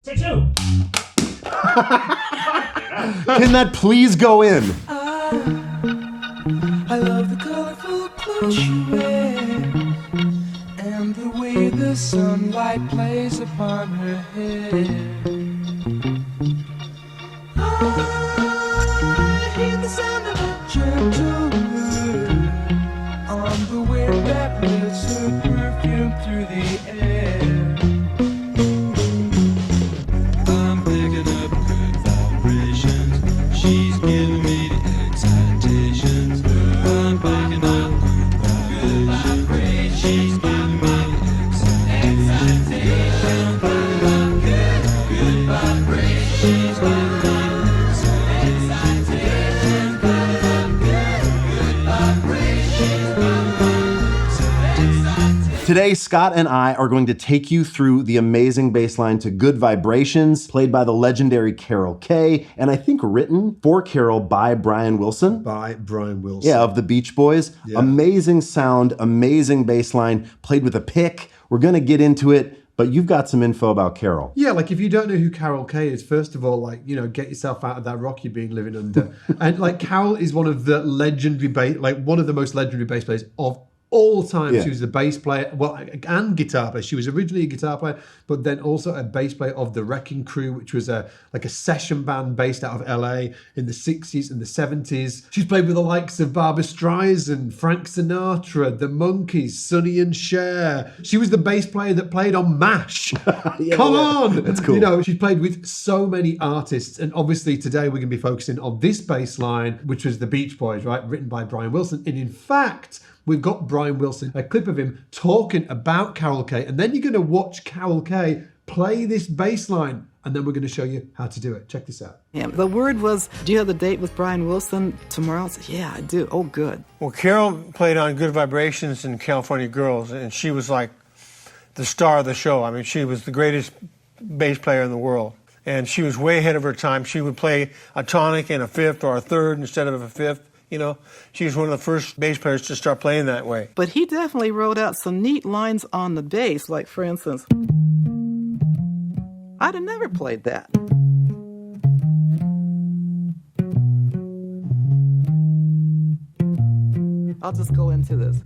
Take two. Can that please go in? I love the colorful clothes she wears and the way the sunlight plays upon her hair. I hear the sound of a gentle wind on the wind that lifts her perfume through the air. I'm picking up good vibrations. She's giving me the excitations. I'm picking up good vibrations. She's giving me the excitations. I'm picking up good vibrations. She's giving me the excitations. Today, Scott and I are going to take you through the amazing bass line to Good Vibrations, played by the legendary Carol Kaye, and I think written for Carol by Brian Wilson. By Brian Wilson. Yeah, of the Beach Boys. Yeah. Amazing sound, amazing bass line, played with a pick. We're going to get into it. But you've got some info about Carol. Yeah, like if you don't know who Carol Kaye is, first of all, like, you know, get yourself out of that rock you've been living under. And like Carol is one of the one of the most legendary bass players of all time. Yeah. She was a bass player, well, and guitar player. She was originally a guitar player, but then also a bass player of the Wrecking Crew, which was a session band based out of LA in the 60s and the 70s. She's played with the likes of Barbra Streisand, Frank Sinatra, the Monkees, Sonny and Cher. She was the bass player that played on MASH. Come on! That's cool. You know, she's played with so many artists, and obviously today we're going to be focusing on this bass line, which was the Beach Boys, right? Written by Brian Wilson. And in fact, we've got Brian Wilson, a clip of him talking about Carol Kaye, and then you're going to watch Carol Kaye play this bass line, and then we're going to show you how to do it. Check this out. Yeah, the word was, do you have the date with Brian Wilson tomorrow? I said, yeah, I do. Oh, good. Well, Carol played on Good Vibrations and California Girls, and she was like the star of the show. I mean, she was the greatest bass player in the world, and she was way ahead of her time. She would play a tonic and a fifth or a third instead of a fifth. You know, she was one of the first bass players to start playing that way. But he definitely wrote out some neat lines on the bass, like, for instance, I'd have never played that. I'll just go into this.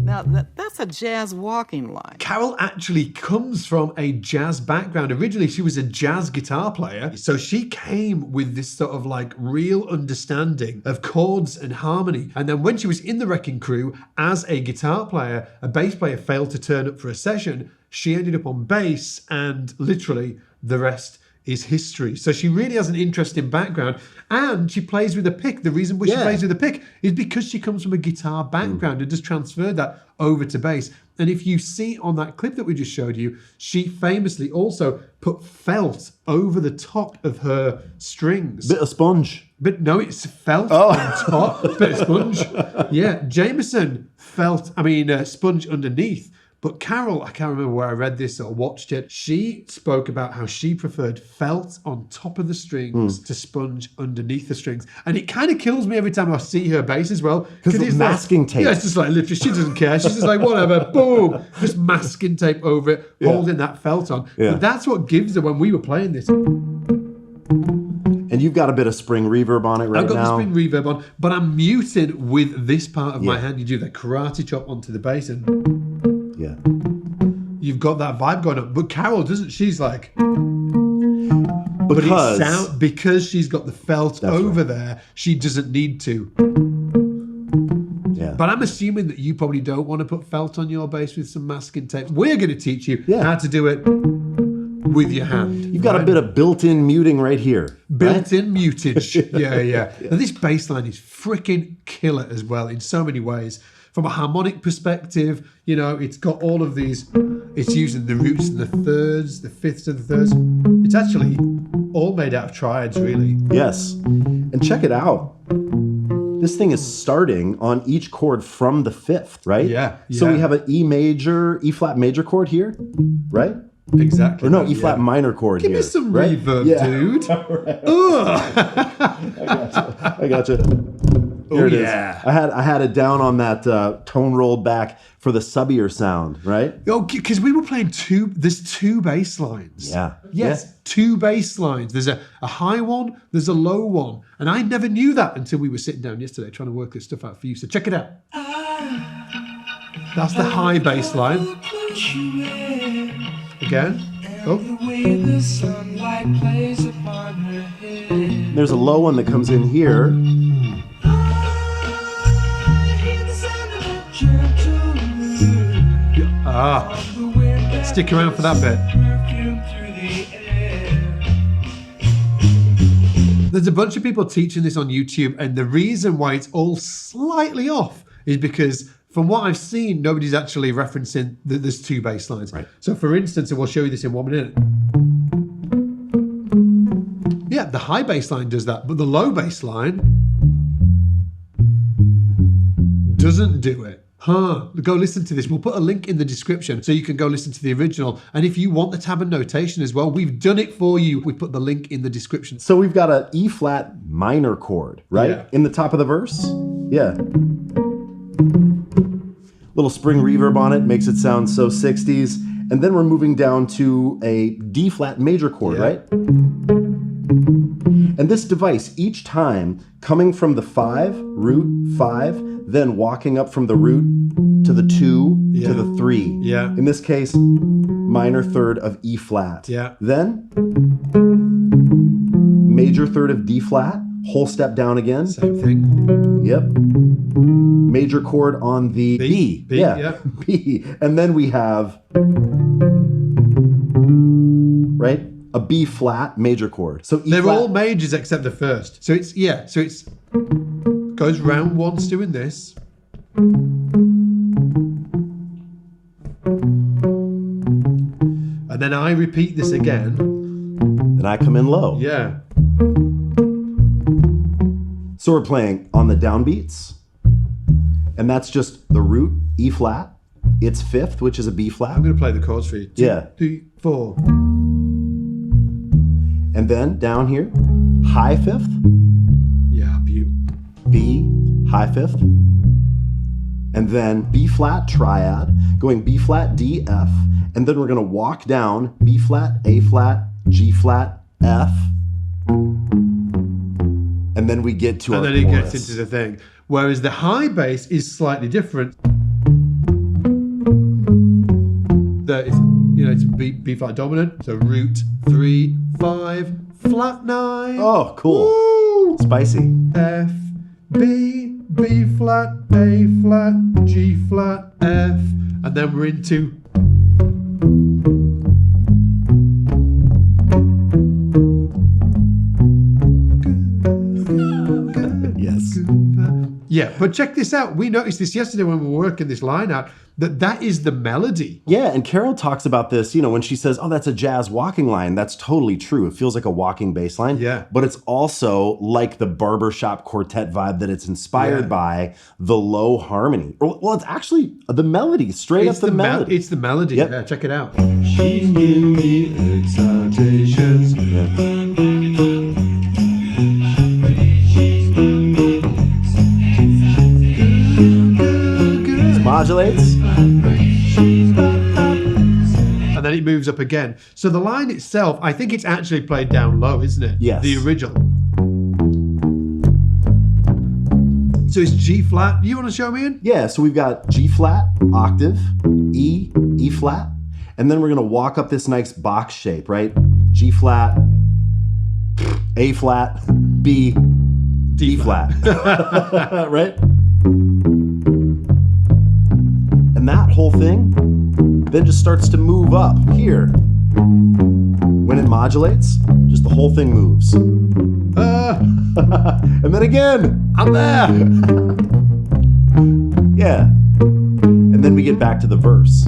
Now, that's a jazz walking line. Carol actually comes from a jazz background. Originally, she was a jazz guitar player. So she came with this sort of like real understanding of chords and harmony. And then when she was in the Wrecking Crew as a guitar player, a bass player failed to turn up for a session. She ended up on bass, and literally the rest is history. So she really has an interesting background, and she plays with a pick. The reason why she plays with a pick is because she comes from a guitar background and just transferred that over to bass. And if you see on that clip that we just showed you, she famously also put felt over the top of her strings. Bit of sponge. But no, it's felt on top. Bit of sponge. Yeah, Jameson sponge underneath. But Carol, I can't remember where I read this or watched it, she spoke about how she preferred felt on top of the strings to sponge underneath the strings. And it kind of kills me every time I see her bass as well. Because it's masking tape. Yeah, it's just like literally, she doesn't care. She's just like, whatever, boom, just masking tape over it, holding that felt on. Yeah. But that's what gives her when we were playing this. And you've got a bit of spring reverb on it right now. I've got the spring reverb on, but I'm muted with this part of my hand. You do the karate chop onto the bass and... Yeah. You've got that vibe going on. But Carol doesn't. She's like... Because she's got the felt over there, she doesn't need to. Yeah. But I'm assuming that you probably don't want to put felt on your bass with some masking tape. We're going to teach you how to do it with your hand. You've got a bit of built-in muting right here. Built-in mutage. Yeah. Now, this bass line is freaking killer as well in so many ways. From a harmonic perspective, you know, it's got all of these, it's using the roots and the thirds, the fifths and the thirds. It's actually all made out of triads, really. Yes. And check it out. This thing is starting on each chord from the fifth, right? Yeah. So we have an E flat major chord here, right? Exactly. Or no, E flat minor chord Give here. Me some reverb, dude. Right. I gotcha. Here it is. yeah. I had it down on that tone rolled back for the subbier sound, right? Oh, because we were playing there's two bass lines. Yeah. Yes, Yeah. two bass lines. There's a high one, there's a low one. And I never knew that until we were sitting down yesterday trying to work this stuff out for you. So check it out. That's the high bass line. Again. Oh. There's a low one that comes in here. Stick around for that bit. There's a bunch of people teaching this on YouTube, and the reason why it's all slightly off is because, from what I've seen, nobody's actually referencing that there's two bass lines. Right. So, for instance, and we'll show you this in 1 minute. Yeah, the high bass line does that, but the low bass line doesn't do it. Go listen to this. We'll put a link in the description so you can go listen to the original. And if you want the tab and notation as well, we've done it for you. We put the link in the description. So we've got an E flat minor chord, right? Yeah. In the top of the verse. Yeah. Little spring reverb on it makes it sound so 60s. And then we're moving down to a D flat major chord, Yeah. right? And this device, each time coming from the 5, root 5, then walking up from the root to the 2 to the 3. Yeah. In this case, minor third of E flat. Yeah. Then major third of D flat, whole step down again. Same thing. Yep. Major chord on the B. B, yeah. B. And then we have, right, a B flat major chord. So E They're flat. all majors except the first. So it's goes round once doing this. And then I repeat this again. Then I come in low. Yeah. So we're playing on the downbeats. And that's just the root, E flat. It's 5th, which is a B flat. I'm going to play the chords for you. 2, Yeah. 3, 4. And then down here, high 5th, Yeah, beautiful. B, high 5th. And then B flat triad, going B flat, D, F. And then we're going to walk down B flat, A flat, G flat, F. And then we get to And our then it chorus. gets into the thing. Whereas the high bass is slightly different. It's B flat dominant. So root 3, 5, flat 9. Oh, cool. Woo! Spicy. F, B, B flat, A flat, G flat, F. And then we're into Yes. yeah, but check this out. We noticed this yesterday when we were working this line out, that is the melody. Yeah, and Carol talks about this, when she says, oh, that's a jazz walking line. That's totally true. It feels like a walking bass line. Yeah. But it's also like the barbershop quartet vibe that it's inspired by the low harmony. Well, it's actually the melody, straight up the melody. It's the melody. Yep. Yeah, check it out. She's giving me excitations. Modulates. And then it moves up again. So the line itself, I think it's actually played down low, isn't it? Yes. The original. So it's G flat. You want to show me in? Yeah, so we've got G flat, octave, E, E flat, and then we're gonna walk up this nice box shape, right? G flat, A flat, B, D flat. Right? And that whole thing then just starts to move up here. When it modulates, just the whole thing moves. And then again, I'm there. yeah. And then we get back to the verse.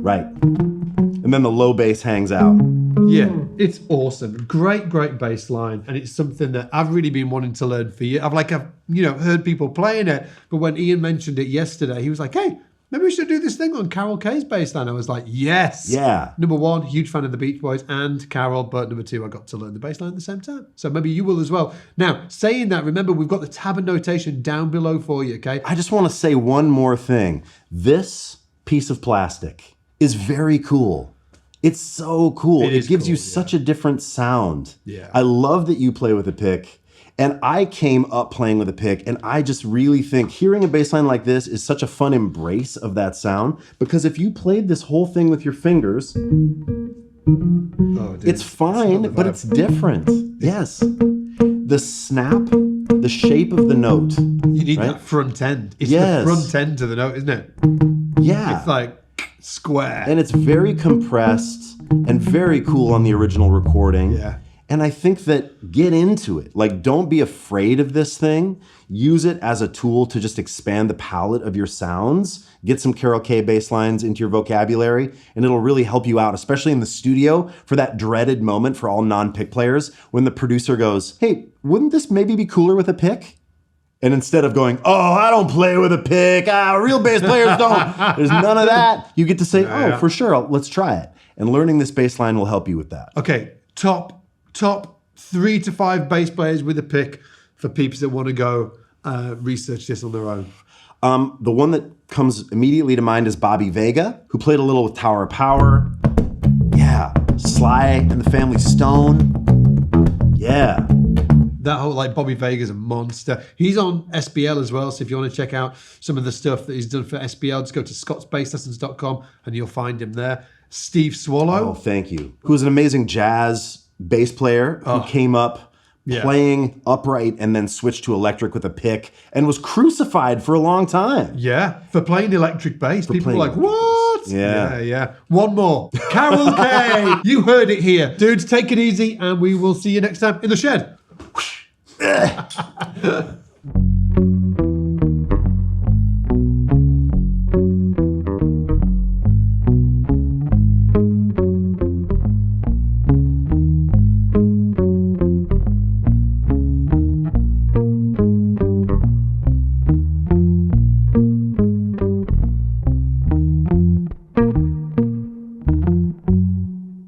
Right. And then the low bass hangs out. Yeah, it's awesome. Great bass line. And it's something that I've really been wanting to learn for you. I've heard people playing it, but when Ian mentioned it yesterday, he was like, hey, maybe we should do this thing on Carol Kaye's bass line. I was like, yes. Yeah. Number one, huge fan of the Beach Boys and Carol, but number two, I got to learn the bass line at the same time. So maybe you will as well. Now, saying that, remember, we've got the tab and notation down below for you, okay? I just want to say one more thing. This piece of plastic is very cool. It's so cool. It gives you such a different sound. Yeah. I love that you play with a pick. And I came up playing with a pick, and I just really think hearing a bass line like this is such a fun embrace of that sound, because if you played this whole thing with your fingers, it's fine, but it's different. Yes. The snap, the shape of the note. You need that front end. It's the front end to the note, isn't it? Yeah. It's like square. And it's very compressed and very cool on the original recording. Yeah. And I think that get into it. Like, don't be afraid of this thing. Use it as a tool to just expand the palette of your sounds. Get some Carol Kaye bass lines into your vocabulary, and it'll really help you out, especially in the studio, for that dreaded moment for all non-pick players when the producer goes, hey, wouldn't this maybe be cooler with a pick? And instead of going, oh, I don't play with a pick. Real bass players don't. There's none of that. You get to say, for sure, let's try it. And learning this bass line will help you with that. Okay, top 3 to 5 bass players with a pick for peeps that want to go research this on their own. The one that comes immediately to mind is Bobby Vega, who played a little with Tower of Power. Yeah. Sly and the Family Stone. Yeah. That whole, like, Bobby Vega's a monster. He's on SBL as well, so if you want to check out some of the stuff that he's done for SBL, just go to scottsbasslessons.com and you'll find him there. Steve Swallow. Oh, thank you. Who's an amazing jazz bass player who came up playing upright and then switched to electric with a pick and was crucified for a long time. Yeah, for playing electric bass. People were like, what? Yeah. One more. Carol Kaye. You heard it here. Dudes, take it easy and we will see you next time in the shed.